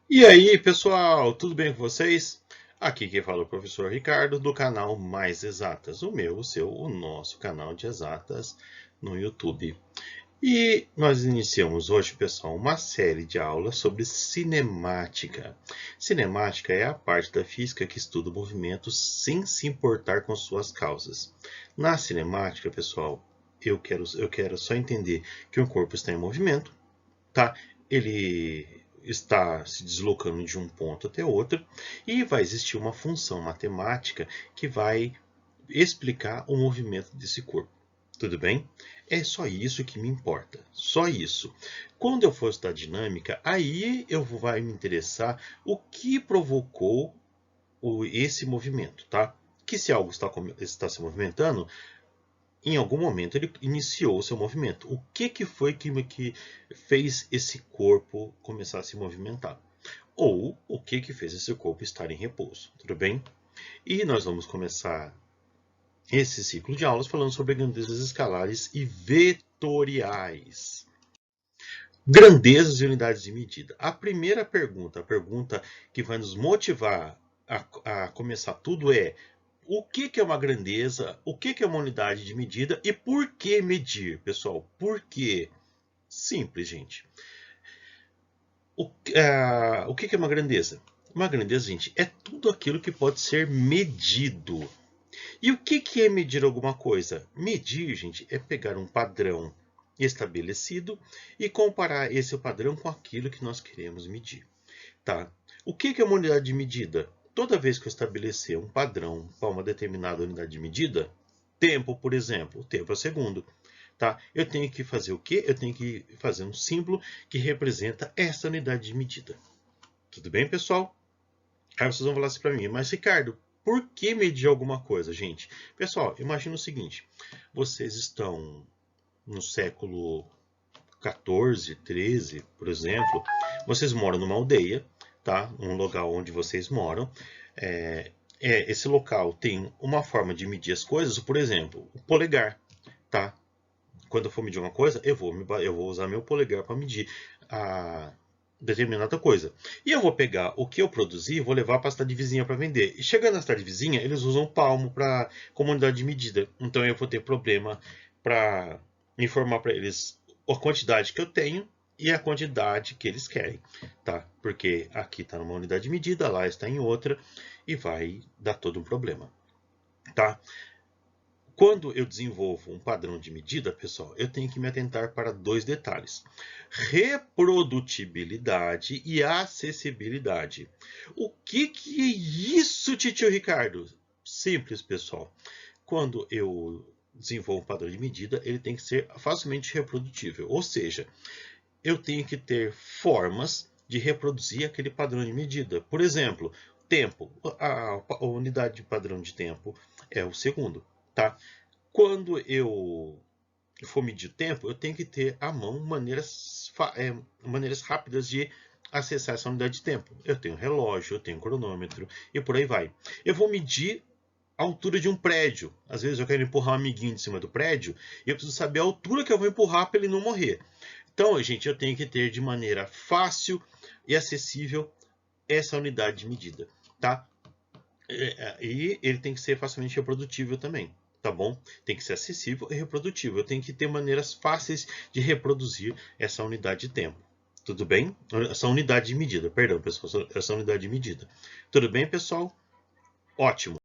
E aí, pessoal, tudo bem com vocês? Aqui quem fala é o professor Ricardo do canal Mais Exatas, o meu, o seu, o nosso canal de exatas no YouTube. E nós iniciamos hoje, pessoal, uma série de aulas sobre cinemática. Cinemática é a parte da física que estuda o movimento sem se importar com suas causas. Na cinemática, pessoal, eu quero só entender que o corpo está em movimento, tá? Ele está se deslocando de um ponto até outro e vai existir uma função matemática que vai explicar o movimento desse corpo. Tudo bem? É só isso que me importa. Só isso. Quando eu for estudar dinâmica, aí eu vai me interessar o que provocou esse movimento, tá? Que se algo está se movimentando, em algum momento ele iniciou o seu movimento. O que foi que fez esse corpo começar a se movimentar? Ou o que fez esse corpo estar em repouso? Tudo bem? E nós vamos começar esse ciclo de aulas falando sobre grandezas escalares e vetoriais. Grandezas e unidades de medida. A primeira pergunta, a pergunta que vai nos motivar a começar tudo é: o que é uma grandeza? O que é uma unidade de medida? E por que medir, pessoal? Por quê? Simples, gente. O que é uma grandeza? Uma grandeza, gente, é tudo aquilo que pode ser medido. E o que é medir alguma coisa? Medir, gente, é pegar um padrão estabelecido e comparar esse padrão com aquilo que nós queremos medir. Tá? O que é uma unidade de medida? Toda vez que eu estabelecer um padrão para uma determinada unidade de medida, tempo, por exemplo, tempo é segundo. Tá? Eu tenho que fazer o quê? Eu tenho que fazer um símbolo que representa essa unidade de medida. Tudo bem, pessoal? Aí vocês vão falar assim para mim, mas Ricardo, por que medir alguma coisa, gente? Pessoal, imagina o seguinte: vocês estão no século 14, 13, por exemplo, vocês moram numa aldeia, tá? Um local onde vocês moram. É, esse local tem uma forma de medir as coisas, por exemplo, o polegar, tá? Quando eu for medir uma coisa, eu vou usar meu polegar para medir a determinada coisa. E eu vou pegar o que eu produzi e vou levar para a cidade vizinha para vender. E chegando na cidade vizinha, eles usam o palmo para como unidade de medida. Então eu vou ter problema para informar para eles a quantidade que eu tenho e a quantidade que eles querem, tá? Porque aqui está numa unidade de medida, lá está em outra e vai dar todo um problema, tá? Quando eu desenvolvo um padrão de medida, pessoal, eu tenho que me atentar para dois detalhes: reprodutibilidade e acessibilidade. O que é isso, tio Ricardo? Simples, pessoal. Quando eu desenvolvo um padrão de medida, ele tem que ser facilmente reprodutível. Ou seja, eu tenho que ter formas de reproduzir aquele padrão de medida. Por exemplo, tempo. A unidade de padrão de tempo é o segundo, tá? Quando eu for medir o tempo, eu tenho que ter à mão maneiras rápidas de acessar essa unidade de tempo. Eu tenho relógio, eu tenho cronômetro e por aí vai. Eu vou medir a altura de um prédio. Às vezes eu quero empurrar um amiguinho de cima do prédio e eu preciso saber a altura que eu vou empurrar para ele não morrer. Então, gente, eu tenho que ter de maneira fácil e acessível essa unidade de medida, tá? E ele tem que ser facilmente reprodutível também, tá bom? Tem que ser acessível e reprodutível. Eu tenho que ter maneiras fáceis de reproduzir essa unidade de tempo. Tudo bem? Essa unidade de medida, perdão, pessoal, essa unidade de medida. Tudo bem, pessoal? Ótimo.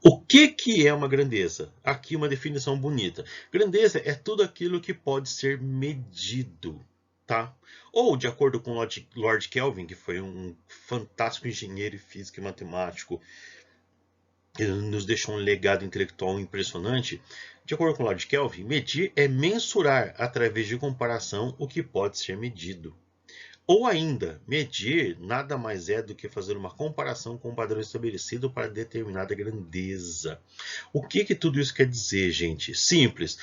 O que é uma grandeza? Aqui uma definição bonita. Grandeza é tudo aquilo que pode ser medido, tá? Ou, de acordo com Lord Kelvin, que foi um fantástico engenheiro físico e matemático, ele nos deixou um legado intelectual impressionante. De acordo com Lord Kelvin, medir é mensurar através de comparação o que pode ser medido. Ou ainda, medir nada mais é do que fazer uma comparação com um padrão estabelecido para determinada grandeza. O que tudo isso quer dizer, gente? Simples.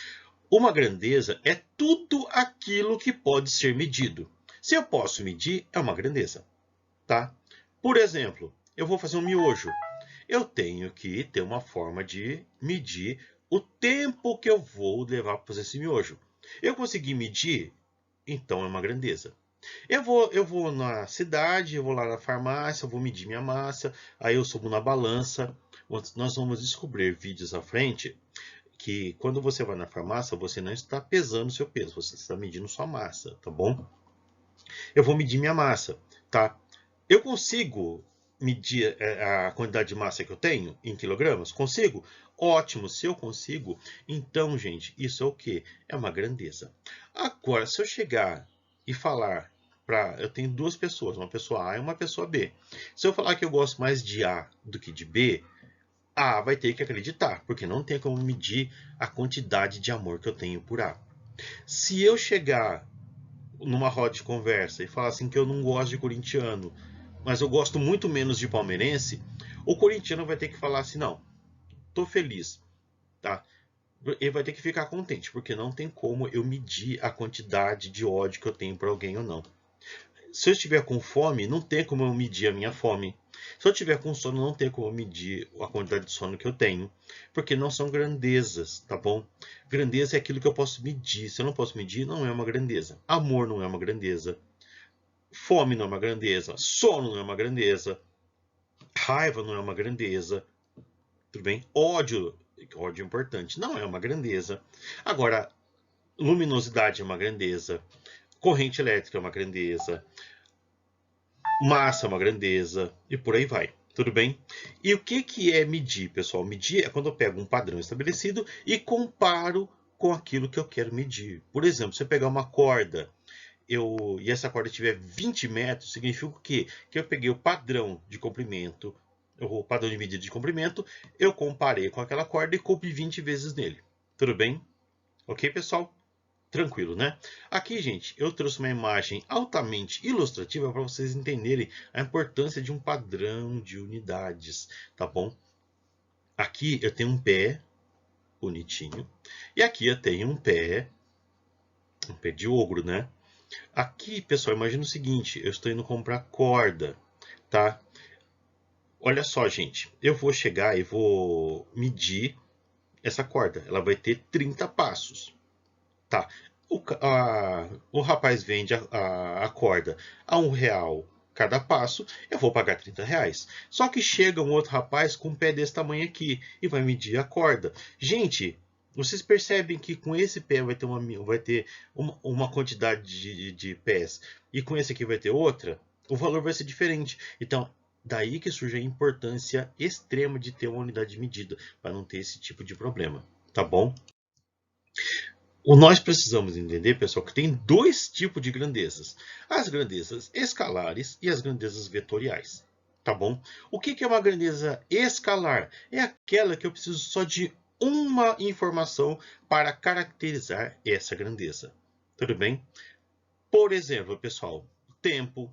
Uma grandeza é tudo aquilo que pode ser medido. Se eu posso medir, é uma grandeza, tá? Por exemplo, eu vou fazer um miojo. Eu tenho que ter uma forma de medir o tempo que eu vou levar para fazer esse miojo. Eu consegui medir, então é uma grandeza. Eu vou na cidade, eu vou lá na farmácia, eu vou medir minha massa, aí eu subo na balança. Nós vamos descobrir vídeos à frente que quando você vai na farmácia, você não está pesando seu peso, você está medindo sua massa, tá bom? Eu vou medir minha massa, tá? Eu consigo medir a quantidade de massa que eu tenho em quilogramas? Consigo? Ótimo, se eu consigo, então, gente, isso é o quê? É uma grandeza. Agora, se eu chegar e falar para... Eu tenho duas pessoas, uma pessoa A e uma pessoa B. Se eu falar que eu gosto mais de A do que de B, A vai ter que acreditar, porque não tem como medir a quantidade de amor que eu tenho por A. Se eu chegar numa roda de conversa e falar assim que eu não gosto de corintiano, mas eu gosto muito menos de palmeirense, o corintiano vai ter que falar assim, não, tô feliz, tá? Ele vai ter que ficar contente, porque não tem como eu medir a quantidade de ódio que eu tenho por alguém ou não. Se eu estiver com fome, não tem como eu medir a minha fome. Se eu estiver com sono, não tem como eu medir a quantidade de sono que eu tenho, porque não são grandezas, tá bom? Grandeza é aquilo que eu posso medir. Se eu não posso medir, não é uma grandeza. Amor não é uma grandeza. Fome não é uma grandeza. Sono não é uma grandeza. Raiva não é uma grandeza. Tudo bem? Ódio é importante, não é uma grandeza. Agora, luminosidade é uma grandeza. Corrente elétrica é uma grandeza. Massa é uma grandeza. E por aí vai. Tudo bem? E o que é medir, pessoal? Medir é quando eu pego um padrão estabelecido e comparo com aquilo que eu quero medir. Por exemplo, se eu pegar uma corda e essa corda tiver 20 metros, significa o quê? Que eu peguei o padrão de comprimento, o padrão de medida de comprimento, eu comparei com aquela corda e coube 20 vezes nele. Tudo bem? Ok, pessoal? Tranquilo, né? Aqui, gente, eu trouxe uma imagem altamente ilustrativa para vocês entenderem a importância de um padrão de unidades, tá bom? Aqui eu tenho um pé bonitinho e aqui eu tenho um pé de ogro, né? Aqui, pessoal, imagina o seguinte, eu estou indo comprar corda, tá? Olha só, gente, eu vou chegar e vou medir essa corda. Ela vai ter 30 passos, tá? O rapaz vende a corda a R$ 1 cada passo, eu vou pagar R$ 30. Só que chega um outro rapaz com um pé desse tamanho aqui e vai medir a corda. Gente, vocês percebem que com esse pé vai ter uma quantidade de pés e com esse aqui vai ter outra? O valor vai ser diferente. Então, daí que surge a importância extrema de ter uma unidade de medida, para não ter esse tipo de problema, tá bom? Nós precisamos entender, pessoal, que tem dois tipos de grandezas. As grandezas escalares e as grandezas vetoriais. Tá bom? O que é uma grandeza escalar? É aquela que eu preciso só de uma informação para caracterizar essa grandeza. Tudo bem? Por exemplo, pessoal, tempo,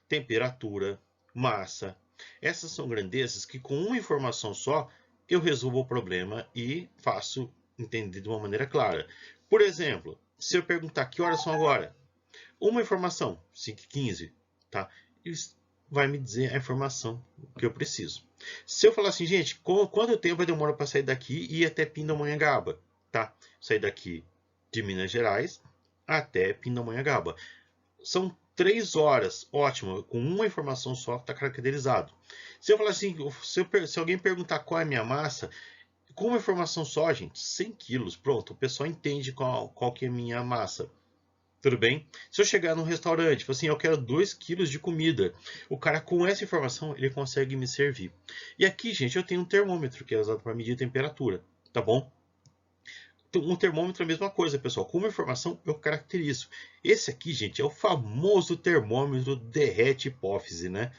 temperatura, massa. Essas são grandezas que com uma informação só eu resolvo o problema e faço entender de uma maneira clara. Por exemplo, se eu perguntar que horas são agora, uma informação, 5h15, tá? Vai me dizer a informação que eu preciso. Se eu falar assim, gente, quanto tempo demora para sair daqui e ir até Pindamonhangaba, tá? Sair daqui de Minas Gerais até Pindamonhangaba. São 3 horas, ótimo, com uma informação só está caracterizado. Se eu falar assim, se alguém perguntar qual é a minha massa, com uma informação só, gente, 100 quilos, pronto, o pessoal entende qual que é a minha massa. Tudo bem? Se eu chegar num restaurante, falar assim, eu quero 2 quilos de comida, o cara com essa informação, ele consegue me servir. E aqui, gente, eu tenho um termômetro que é usado para medir a temperatura, tá bom? Um termômetro é a mesma coisa, pessoal. Com uma informação, eu caracterizo. Esse aqui, gente, é o famoso termômetro derrete hipófise, né?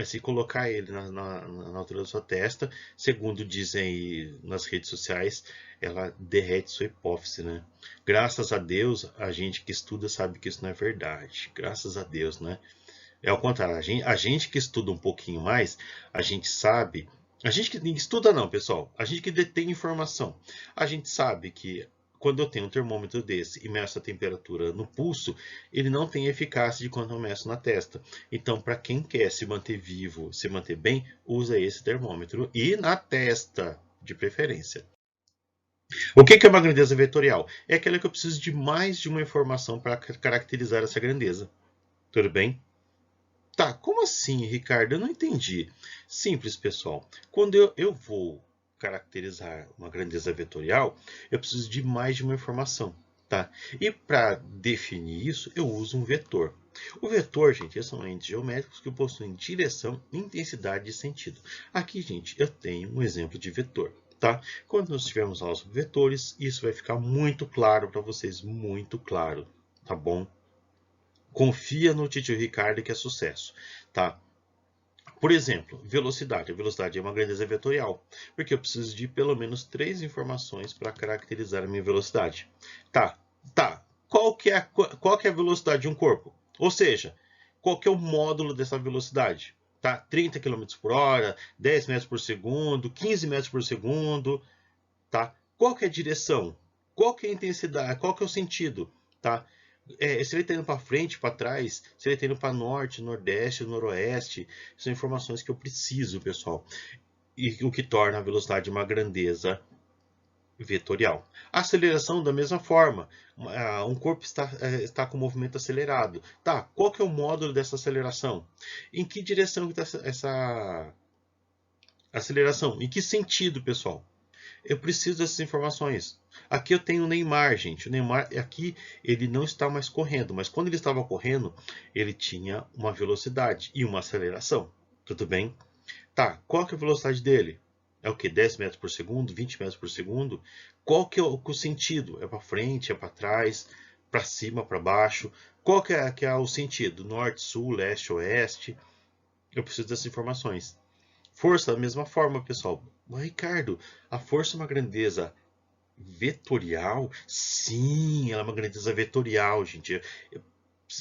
Se colocar ele na altura da sua testa, segundo dizem aí nas redes sociais, ela derrete sua hipófise, né? Graças a Deus, a gente que estuda sabe que isso não é verdade. Graças a Deus, né? É ao contrário, a gente que estuda um pouquinho mais, a gente sabe. A gente que estuda não, pessoal. A gente que detém informação. A gente sabe que quando eu tenho um termômetro desse e meço a temperatura no pulso, ele não tem eficácia de quando eu meço na testa. Então, para quem quer se manter vivo, se manter bem, usa esse termômetro e na testa, de preferência. O que é uma grandeza vetorial? É aquela que eu preciso de mais de uma informação para caracterizar essa grandeza. Tudo bem? Tá, como assim, Ricardo? Eu não entendi. Simples, pessoal. Quando eu vou caracterizar uma grandeza vetorial, eu preciso de mais de uma informação, tá? E para definir isso, eu uso um vetor. O vetor, gente, são entes geométricos que possuem direção, intensidade e sentido. Aqui, gente, eu tenho um exemplo de vetor, tá? Quando nós tivermos aula sobre vetores, isso vai ficar muito claro para vocês, muito claro, tá bom? Confia no tio Ricardo que é sucesso, tá? Por exemplo, velocidade. A velocidade é uma grandeza vetorial, porque eu preciso de pelo menos 3 informações para caracterizar a minha velocidade. Tá, tá. Qual que é a velocidade de um corpo? Ou seja, qual que é o módulo dessa velocidade? Tá? 30 km por hora, 10 metros por segundo, 15 metros por segundo. Tá? Qual que é a direção? Qual que é a intensidade? Qual que é o sentido? Tá? Se ele está indo para frente, para trás, se ele está indo para norte, nordeste, noroeste, são informações que eu preciso, pessoal. E o que torna a velocidade uma grandeza vetorial. A aceleração, da mesma forma, um corpo está com movimento acelerado. Tá, qual que é o módulo dessa aceleração? Em que direção está essa aceleração? Em que sentido, pessoal? Eu preciso dessas informações. Aqui eu tenho o Neymar, gente. O Neymar aqui ele não está mais correndo, mas quando ele estava correndo, ele tinha uma velocidade e uma aceleração. Tudo bem? Tá, qual que é a velocidade dele? É o que? 10 metros por segundo, 20 metros por segundo? Qual que é o sentido? É para frente, é para trás, para cima, para baixo? Qual que é o sentido? Norte, sul, leste, oeste? Eu preciso dessas informações. Força, da mesma forma, pessoal. Mas, Ricardo, a força é uma grandeza vetorial? Sim, ela é uma grandeza vetorial, gente.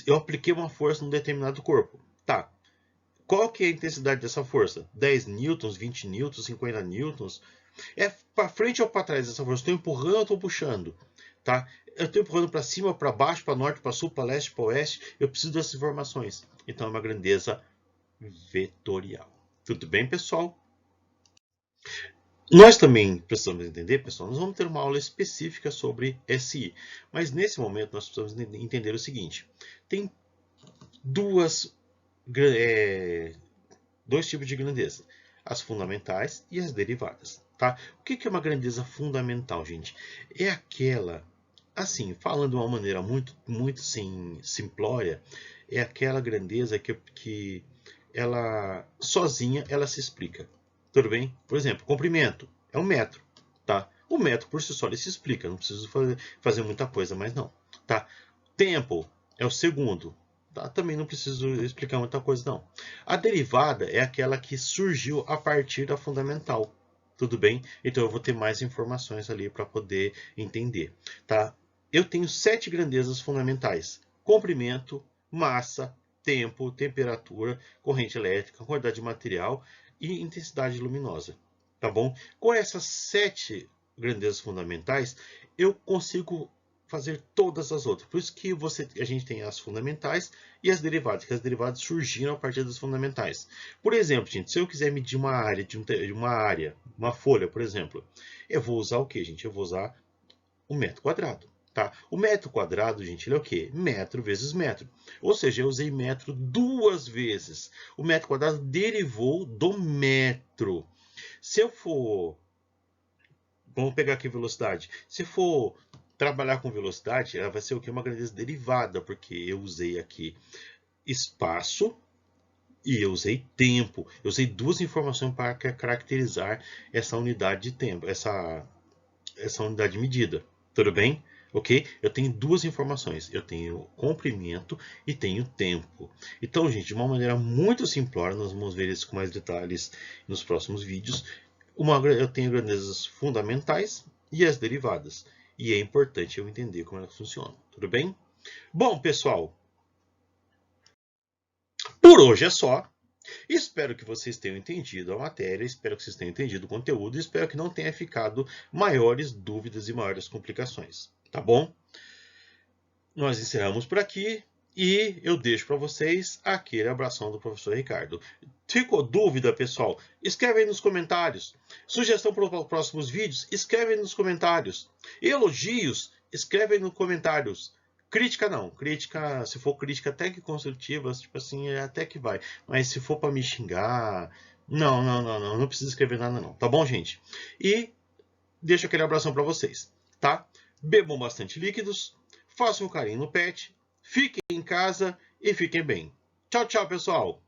Eu apliquei uma força num determinado corpo. Tá. Qual que é a intensidade dessa força? 10 newtons, 20 newtons, 50 newtons? É para frente ou para trás essa força? Estou empurrando ou estou puxando? Tá? Eu estou empurrando para cima, para baixo, para norte, para sul, para leste, para oeste. Eu preciso dessas informações. Então é uma grandeza vetorial. Tudo bem, pessoal? Nós também precisamos entender, pessoal, nós vamos ter uma aula específica sobre SI, mas nesse momento nós precisamos entender o seguinte: tem duas, dois tipos de grandeza, as fundamentais e as derivadas. Tá? O que é uma grandeza fundamental, gente? É aquela, assim, falando de uma maneira muito simplória, é aquela grandeza que ela sozinha ela se explica. Tudo bem? Por exemplo, comprimento é 1 metro, tá? O metro por si só ele se explica, não preciso fazer muita coisa mais não, tá? Tempo é o segundo, tá? Também não preciso explicar muita coisa não. A derivada é aquela que surgiu a partir da fundamental, tudo bem? Então eu vou ter mais informações ali para poder entender, tá? Eu tenho 7 grandezas fundamentais: comprimento, massa, tempo, temperatura, corrente elétrica, quantidade de material e intensidade luminosa, tá bom? Com essas 7 grandezas fundamentais, eu consigo fazer todas as outras. Por isso que a gente tem as fundamentais e as derivadas, que as derivadas surgiram a partir das fundamentais. Por exemplo, gente, se eu quiser medir uma área uma folha, por exemplo, eu vou usar o que, gente? Eu vou usar um metro quadrado. Tá? O metro quadrado, gente, ele é o quê? Metro vezes metro. Ou seja, eu usei metro 2 vezes. O metro quadrado derivou do metro. Se eu for... Vamos pegar aqui velocidade. Se for trabalhar com velocidade, ela vai ser o quê? Uma grandeza derivada, porque eu usei aqui espaço e eu usei tempo. Eu usei 2 informações para caracterizar essa unidade de tempo, essa unidade de medida. Tudo bem? Ok? Eu tenho 2 informações. Eu tenho comprimento e tenho tempo. Então, gente, de uma maneira muito simplória, nós vamos ver isso com mais detalhes nos próximos vídeos. Eu tenho grandezas fundamentais e as derivadas. E é importante eu entender como elas funcionam. Tudo bem? Bom, pessoal, por hoje é só. Espero que vocês tenham entendido a matéria, espero que vocês tenham entendido o conteúdo e espero que não tenha ficado maiores dúvidas e maiores complicações. Tá bom? Nós encerramos por aqui e eu deixo para vocês aquele abração do professor Ricardo. Ficou dúvida, pessoal? Escreve aí nos comentários. Sugestão para os próximos vídeos? Escreve aí nos comentários. Elogios? Escreve aí nos comentários. Crítica não. Crítica, se for crítica até que construtiva, tipo assim, até que vai. Mas se for para me xingar, não precisa escrever nada não. Tá bom, gente? E deixo aquele abração para vocês, tá? Bebam bastante líquidos, façam um carinho no pet, fiquem em casa e fiquem bem. Tchau, tchau, pessoal!